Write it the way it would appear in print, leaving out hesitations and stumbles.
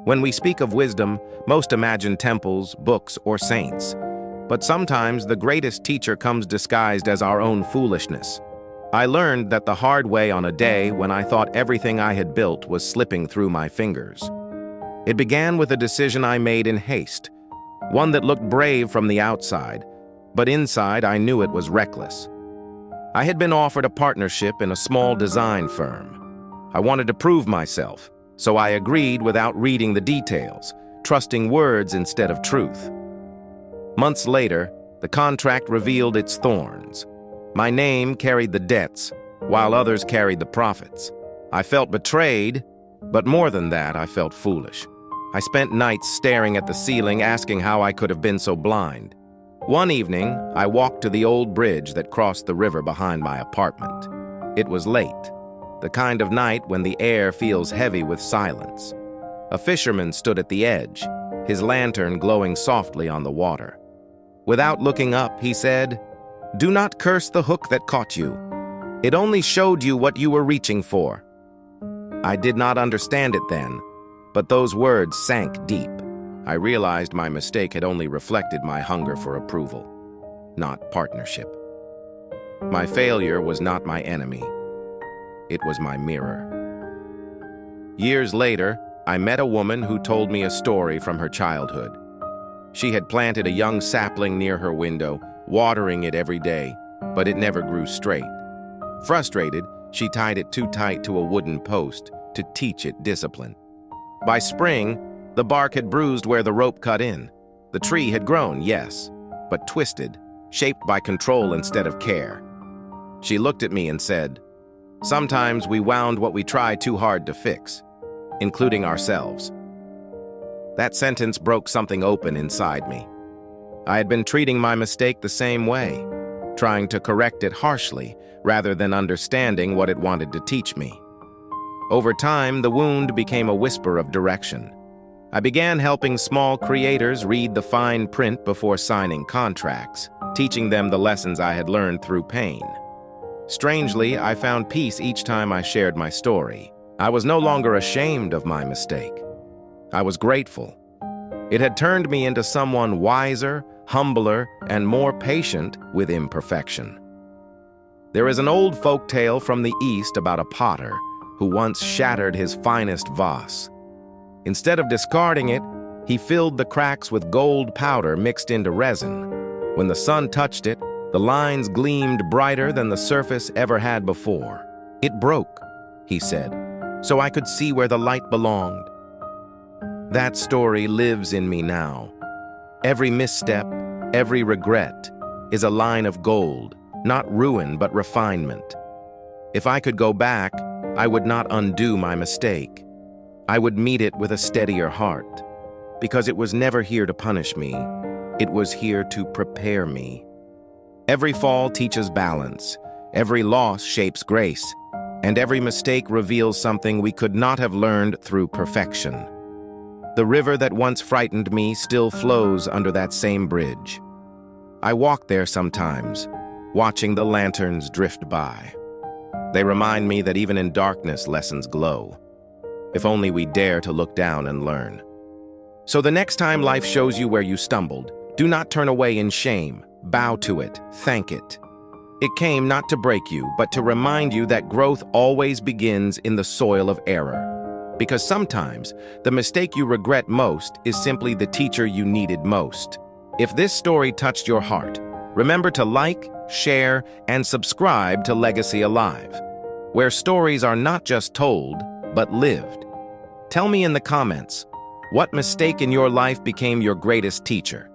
When we speak of wisdom, most imagine temples, books, or saints. But sometimes the greatest teacher comes disguised as our own foolishness. I learned that the hard way on a day when I thought everything I had built was slipping through my fingers. It began with a decision I made in haste, one that looked brave from the outside, but inside I knew it was reckless. I had been offered a partnership in a small design firm. I wanted to prove myself, so I agreed without reading the details, trusting words instead of truth. Months later, the contract revealed its thorns. My name carried the debts, while others carried the profits. I felt betrayed, but more than that, I felt foolish. I spent nights staring at the ceiling, asking how I could have been so blind. One evening, I walked to the old bridge that crossed the river behind my apartment. It was late, the kind of night when the air feels heavy with silence. A fisherman stood at the edge, his lantern glowing softly on the water. Without looking up, he said, "Do not curse the hook that caught you. It only showed you what you were reaching for." I did not understand it then, but those words sank deep. I realized my mistake had only reflected my hunger for approval, not partnership. My failure was not my enemy. It was my mirror. Years later, I met a woman who told me a story from her childhood. She had planted a young sapling near her window, watering it every day, but it never grew straight. Frustrated, she tied it too tight to a wooden post to teach it discipline. By spring, the bark had bruised where the rope cut in. The tree had grown, yes, but twisted, shaped by control instead of care. She looked at me and said, "Sometimes we wound what we try too hard to fix, including ourselves." That sentence broke something open inside me. I had been treating my mistake the same way, trying to correct it harshly rather than understanding what it wanted to teach me. Over time, the wound became a whisper of direction. I began helping small creators read the fine print before signing contracts, teaching them the lessons I had learned through pain. Strangely, I found peace each time I shared my story. I was no longer ashamed of my mistake. I was grateful. It had turned me into someone wiser, humbler, and more patient with imperfection. There is an old folk tale from the East about a potter who once shattered his finest vase. Instead of discarding it, he filled the cracks with gold powder mixed into resin. When the sun touched it, the lines gleamed brighter than the surface ever had before. "It broke," he said, "so I could see where the light belonged." That story lives in me now. Every misstep, every regret, is a line of gold, not ruin but refinement. If I could go back, I would not undo my mistake. I would meet it with a steadier heart, because it was never here to punish me. It was here to prepare me. Every fall teaches balance, every loss shapes grace, and every mistake reveals something we could not have learned through perfection. The river that once frightened me still flows under that same bridge. I walk there sometimes, watching the lanterns drift by. They remind me that even in darkness, lessons glow, if only we dare to look down and learn. So the next time life shows you where you stumbled, do not turn away in shame. Bow to it, thank it. It came not to break you, but to remind you that growth always begins in the soil of error. Because sometimes, the mistake you regret most is simply the teacher you needed most. If this story touched your heart, remember to like, share, and subscribe to Legacy Alive, where stories are not just told, but lived. Tell me in the comments, what mistake in your life became your greatest teacher?